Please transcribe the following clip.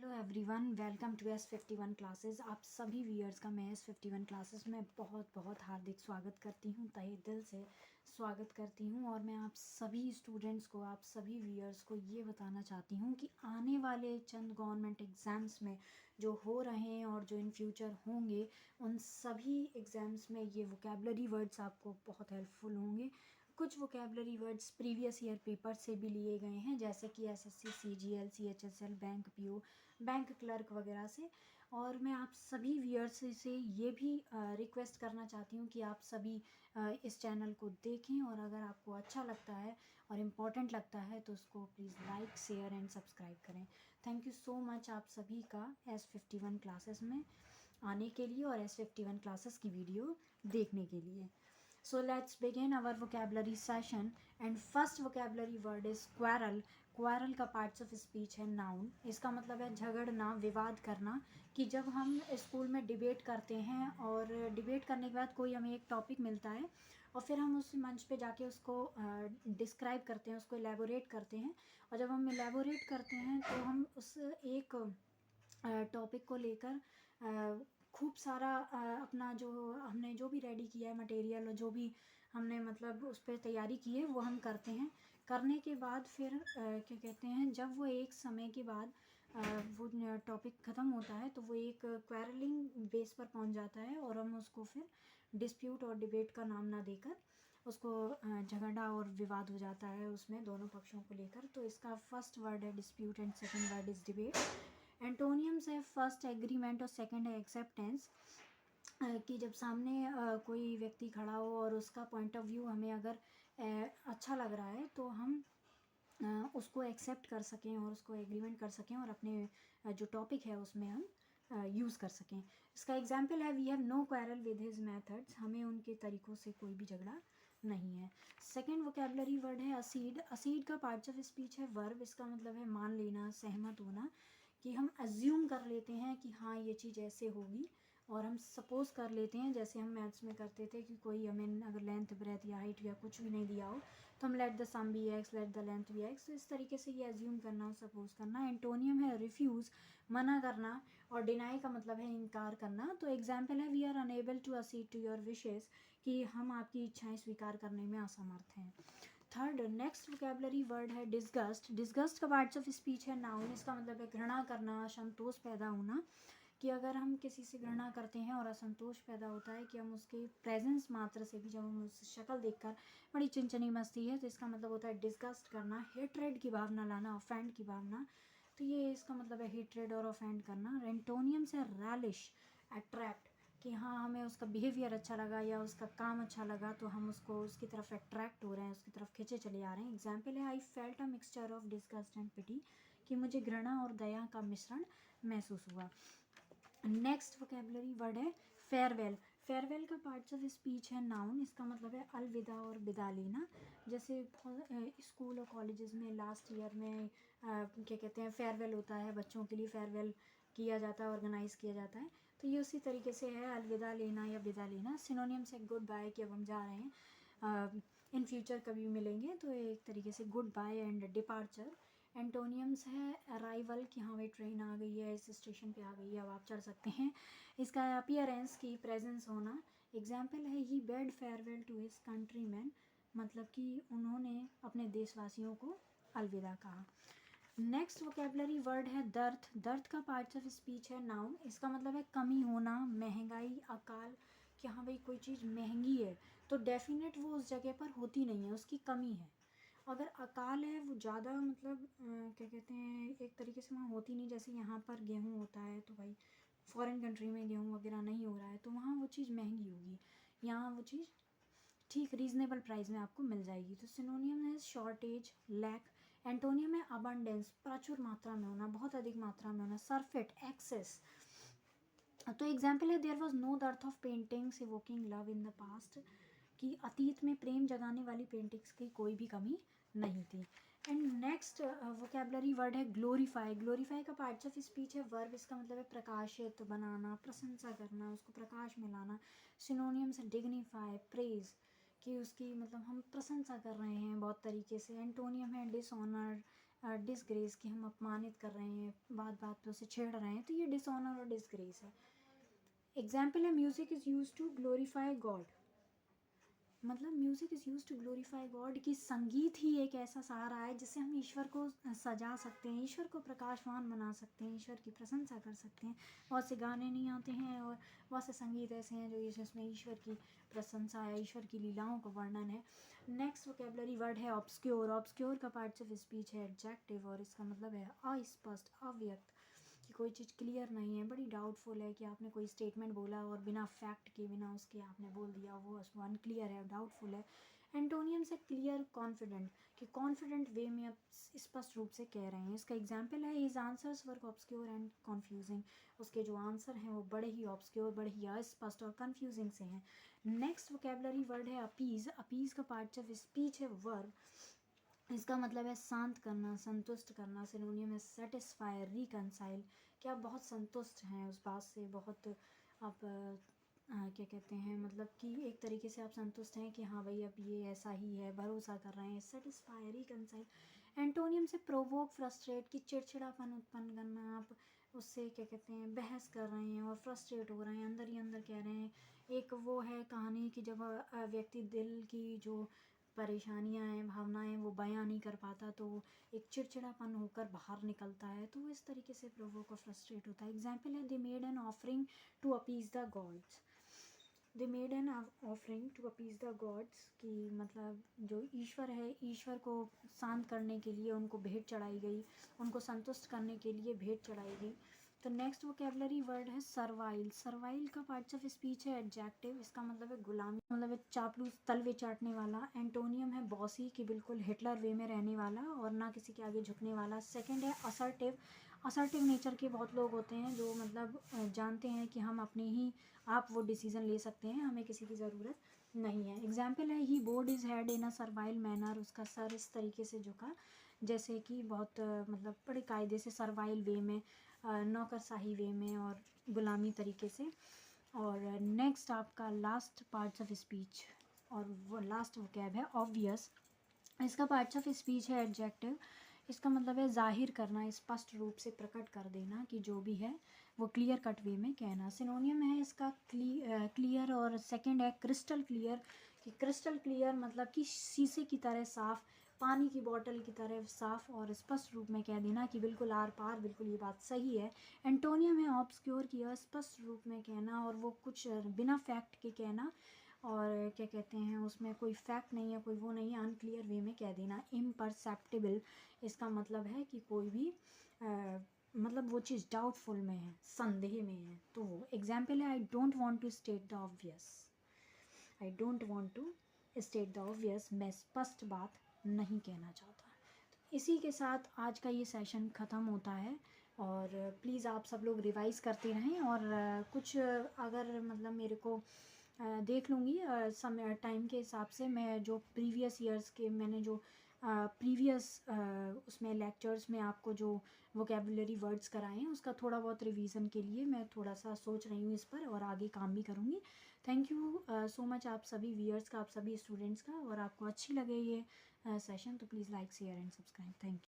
Hello everyone, welcome to S51 classes. आप सभी viewers का मैं S51 क्लासेस में बहुत बहुत हार्दिक स्वागत करती हूँ, तहे दिल से स्वागत करती हूँ। और मैं आप सभी स्टूडेंट्स को, आप सभी व्यूअर्स को ये बताना चाहती हूँ कि आने वाले चंद गवर्नमेंट एग्ज़ाम्स में जो हो रहे हैं और जो इन फ्यूचर होंगे, उन सभी एग्ज़ाम्स में ये वोकेबलरी वर्ड्स आपको बहुत हेल्पफुल होंगे। कुछ vocabulary words previous year paper से भी लिए गए हैं, जैसे कि SSC, CGL, CHSL, bank PO, bank clerk वगैरह से। और मैं आप सभी व्यूअर्स से ये भी रिक्वेस्ट करना चाहती हूँ कि आप सभी इस चैनल को देखें, और अगर आपको अच्छा लगता है और इम्पॉर्टेंट लगता है तो उसको please like, share and subscribe करें। थैंक यू सो मच आप सभी का S51 क्लासेस में आने के लिए और S51 क्लासेस की वीडियो देखने के लिए। So let's begin our vocabulary session, and first vocabulary word is quarrel. Quarrel का parts of speech है noun। इसका मतलब है झगड़ना, विवाद करना। कि जब हम स्कूल में डिबेट करते हैं और डिबेट करने के बाद कोई हमें एक टॉपिक मिलता है और फिर हम उस मंच पे जाके उसको डिस्क्राइब करते हैं, उसको एलेबोरेट करते हैं। और जब हम एलेबोरेट करते हैं तो हम उस एक टॉपिक को लेकर खूब सारा अपना जो हमने जो भी रेडी किया है मटेरियल, और जो भी हमने मतलब उस पर तैयारी की है वो हम करते हैं। करने के बाद फिर क्या कहते हैं, जब वो एक समय के बाद वो टॉपिक ख़त्म होता है तो वो एक क्वेरलिंग बेस पर पहुंच जाता है, और हम उसको फिर डिस्प्यूट और डिबेट का नाम ना देकर उसको झगड़ा और विवाद हो जाता है उसमें दोनों पक्षों को लेकर। तो इसका फर्स्ट वर्ड है dispute and second word is debate. एंटोनियम्स है फर्स्ट एग्रीमेंट और सेकंड है एक्सेप्टेंस। कि जब सामने कोई व्यक्ति खड़ा हो और उसका पॉइंट ऑफ व्यू हमें अगर अच्छा लग रहा है तो हम उसको एक्सेप्ट कर सकें और उसको एग्रीमेंट कर सकें, और अपने जो टॉपिक है उसमें हम यूज़ कर सकें। इसका एग्जाम्पल है we have no quarrel with his methods. हमें उनके तरीक़ों से कोई भी झगड़ा नहीं है। सेकेंड वोकेबलरी वर्ड है असीड। असीड का पार्ट्स ऑफ स्पीच है वर्ब। इसका मतलब है मान लेना, सहमत होना। कि हम अज्यूम कर लेते हैं कि हाँ ये चीज़ ऐसे होगी, और हम सपोज़ कर लेते हैं, जैसे हम मैथ्स में करते थे कि कोई हमें अगर लेंथ, ब्रेथ या हाइट या कुछ भी नहीं दिया हो तो हम let the sum be x, let the length be x. तो इस तरीके से ये अज्यूम करना और सपोज करना। एंटोनियम है रिफ्यूज़, मना करना, और डिनाई का मतलब है इनकार करना। तो एग्जाम्पल है we are unable to accede to your wishes, कि हम आपकी इच्छाएं स्वीकार करने में असमर्थ हैं। थर्ड नेक्स्ट वोकेबलरी वर्ड है डिस्गस्ट। डिस्गस्ट का पार्ट्स ऑफ स्पीच है नाउन। इसका मतलब है घृणा करना, असंतोष पैदा होना। कि अगर हम किसी से घृणा करते हैं और असंतोष पैदा होता है कि हम उसके प्रेजेंस मात्र से भी, जब हम उस शक्ल देखकर बड़ी चिंचनी मस्ती है, तो इसका मतलब होता है डिस्गस्ट करना, हेट्रेड की भावना लाना, ऑफेंड की भावना। तो ये इसका मतलब है हेट्रेड और ऑफेंड करना। एंटोनियम से रैलिश, अट्रैक्ट। कि हाँ हमें उसका बिहेवियर अच्छा लगा या उसका काम अच्छा लगा तो हम उसको उसकी तरफ अट्रैक्ट हो रहे हैं, उसकी तरफ खींचे चले आ रहे हैं। एग्जाम्पल है I felt a mixture of disgust and pity. कि मुझे घृणा और दया का मिश्रण महसूस हुआ। नेक्स्ट वोकेबलरी वर्ड है फेयरवेल। फेयरवेल का पार्ट्स ऑफ स्पीच है नाउन। इसका मतलब है अलविदा और विदा लेना। जैसे स्कूल और कॉलेजेस में लास्ट ईयर में क्या कहते हैं फेयरवेल होता है, बच्चों के लिए फेयरवेल किया जाता है, ऑर्गेनाइज किया जाता है। तो ये उसी तरीके से है, अलविदा लेना या विदा लेना। सिनोनियम से गुड बाय, कि अब हम जा रहे हैं, इन फ्यूचर कभी मिलेंगे, तो एक तरीके से goodbye and departure. Antonyms है अराइवल, कि हाँ भाई ट्रेन आ गई है, इस स्टेशन पे आ गई है, अब आप चढ़ सकते हैं। इसका अपीयरेंस, की प्रेजेंस होना। एग्जाम्पल है he bade farewell to his countryman. मतलब कि उन्होंने अपने देशवासियों को अलविदा कहा। नेक्स्ट वोकेबलरी वर्ड है दर्द। दर्द का पार्ट्स ऑफ स्पीच है नाउन। इसका मतलब है कमी होना, महंगाई, अकाल। कि हाँ भाई कोई चीज़ महंगी है तो डेफिनेट वो उस जगह पर होती नहीं है, उसकी कमी है। अगर अकाल है वो ज़्यादा मतलब क्या कहते हैं, एक तरीके से वहाँ होती नहीं। जैसे यहाँ पर गेहूँ होता है तो भाई फॉरेन कंट्री में गेहूँ वगैरह नहीं हो रहा है तो वहाँ वो चीज़ महंगी होगी, यहाँ वो चीज़ ठीक रीजनेबल प्राइस में आपको मिल जाएगी। तो सिनोनियम है शॉर्टेज, लैक। एंटोनियम है अबंडेंस, प्रचुर मात्रा में होना, बहुत अधिक मात्रा में होना। Surfeit, excess. तो एग्जाम्पल है there was no dearth of paintings evoking love in the past. कि अतीत में प्रेम जगाने वाली पेंटिंग्स की कोई भी कमी नहीं थी। एंड नेक्स्ट वोकेबलरी वर्ड है ग्लोरीफाई। ग्लोरीफाई का पार्ट्स ऑफ स्पीच है वर्ब। इसका मतलब है प्रकाशित बनाना, प्रशंसा करना, उसको प्रकाश में लाना। सिनोनियम से डिग्निफाई, प्रेज। कि उसकी मतलब हम प्रशंसा कर रहे हैं बहुत तरीके से। एंटोनियम है डिसऑनर, डिसग्रेस, कि हम अपमानित कर रहे हैं, बात बात पे उसे छेड़ रहे हैं, तो ये डिसऑनर और डिसग्रेस है। एग्जाम्पल है music is use to glorify God, मतलब music is use to glorify God, कि संगीत ही एक ऐसा सहारा है जिससे हम ईश्वर को सजा सकते हैं, ईश्वर को प्रकाशवान बना सकते हैं, ईश्वर की प्रशंसा कर सकते हैं। बहुत से गाने नहीं आते हैं और बहुत से संगीत ऐसे हैं जो जिसमें ईश्वर की प्रशंसा है, ईश्वर की लीलाओं का वर्णन है। नेक्स्ट वोकेबलरी वर्ड है ऑब्सक्योर। ऑब्सक्योर का पार्ट्स ऑफ स्पीच है एडजेक्टिव, और इसका मतलब है अस्पष्ट, अव्यक्त, कि कोई चीज़ क्लियर नहीं है, बड़ी डाउटफुल है, कि आपने कोई स्टेटमेंट बोला और बिना फैक्ट के, बिना उसके आपने बोल दिया, वो अनक्लियर है, डाउटफुल है। एंटोनियम से क्लियर, कॉन्फिडेंट, कि कॉन्फिडेंट वे में आप स्पष्ट रूप से कह रहे हैं। इसका एग्जांपल है his answers were obscure and confusing, उसके जो आंसर हैं वो बड़े ही ऑब्सक्योर, बड़े ही अस्पष्ट और कन्फ्यूजिंग से हैं। नेक्स्ट वोकेबलरी वर्ड है अपीज। अपीज का पार्ट ऑफ स्पीच है वर्ब, इसका मतलब है शांत करना, संतुष्ट करना। सिनोनियम है सेटिस्फाई, रिकनसाइल, कि आप बहुत संतुष्ट हैं उस बात से, बहुत आप क्या कहते हैं, मतलब कि एक तरीके से आप संतुष्ट हैं कि हाँ भाई अब ये ऐसा ही है, भरोसा कर रहे हैं। Satisfy, reconcile. एंटोनियम से प्रोवोक, फ्रस्ट्रेट, कि चिड़चिड़ापन उत्पन्न करना, आप उससे क्या कहते हैं बहस कर रहे हैं और फ्रस्ट्रेट हो रहे हैं, अंदर ही अंदर कह रहे हैं। एक वो है कहानी कि जब व्यक्ति दिल की जो परेशानियां हैं, भावनाएं, वो बयां नहीं कर पाता, तो एक चिड़चिड़ापन होकर बाहर निकलता है, तो इस तरीके से प्रोवोक और फ्रस्ट्रेट होता है। एग्जाम्पल है they made an offering to appease the gods. They made an offering to appease the gods, कि मतलब जो ईश्वर है, ईश्वर को शांत करने के लिए उनको भेंट चढ़ाई गई, उनको संतुष्ट करने के लिए भेंट चढ़ाई गई। तो नेक्स्ट वोकेबलरी वर्ड है सर्वाइल। सर्वाइल का पार्ट्स ऑफ स्पीच है एडजेक्टिव, इसका मतलब है गुलामी, मतलब है चापलूस, तलवे चाटने वाला। एंटोनियम है बॉसी, कि बिल्कुल हिटलर वे में रहने वाला और ना किसी के आगे झुकने वाला। सेकंड है असर्टिव। असर्टिव नेचर के बहुत लोग होते हैं जो मतलब जानते हैं कि हम अपने ही आप वो डिसीज़न ले सकते हैं, हमें किसी की ज़रूरत नहीं है। एग्जाम्पल है he bowed his head in a servile manner, उसका सर इस तरीके से झुका जैसे कि बहुत मतलब बड़े कायदे से, सर्वाइल वे में, नौकरशाही वे में और गुलामी तरीके से। और नेक्स्ट आपका लास्ट पार्ट्स ऑफ स्पीच, और वो लास्ट वो कैब है ऑब्वियस। इसका पार्ट्स ऑफ स्पीच है एडजेक्टिव, इसका मतलब है जाहिर करना, स्पष्ट रूप से प्रकट कर देना, कि जो भी है वो क्लियर कट वे में कहना। सिनोनियम है इसका क्लियर, और सेकंड है क्रिस्टल क्लियर, कि क्रिस्टल क्लियर मतलब कि शीशे की तरह साफ, पानी की बोतल की तरह साफ और स्पष्ट रूप में कह देना कि बिल्कुल आर पार, बिल्कुल ये बात सही है। एंटोनियम है ऑब्सक्योर, की अस्पष्ट रूप में कहना और वो कुछ बिना फैक्ट के कहना, और क्या कहते हैं उसमें कोई फैक्ट नहीं है, कोई वो नहीं है, अनक्लियर वे में कह देना। इम्परसेप्टिबल, इसका मतलब है कि कोई भी मतलब वो चीज़ डाउटफुल में है, संदेह में है, तो वो एग्जाम्पल है I don't want to state the obvious. I don't want to state the obvious, मैं स्पष्ट बात नहीं कहना चाहता। तो इसी के साथ आज का ये सेशन ख़त्म होता है, और प्लीज़ आप सब लोग रिवाइज़ करते रहें, और कुछ अगर मतलब मेरे को देख लूँगी समय टाइम के हिसाब से, मैं जो प्रीवियस ईयर्स के मैंने जो प्रीवियस उसमें लेक्चर्स में आपको जो वोकेबुलरी वर्ड्स कराए हैं, उसका थोड़ा बहुत रिवीजन के लिए मैं थोड़ा सा सोच रही हूँ इस पर, और आगे काम भी करूँगी। थैंक यू सो मच आप सभी व्यूअर्स का, आप सभी स्टूडेंट्स का, और आपको अच्छी लगे ये सेशन तो please like share and subscribe. Thank you.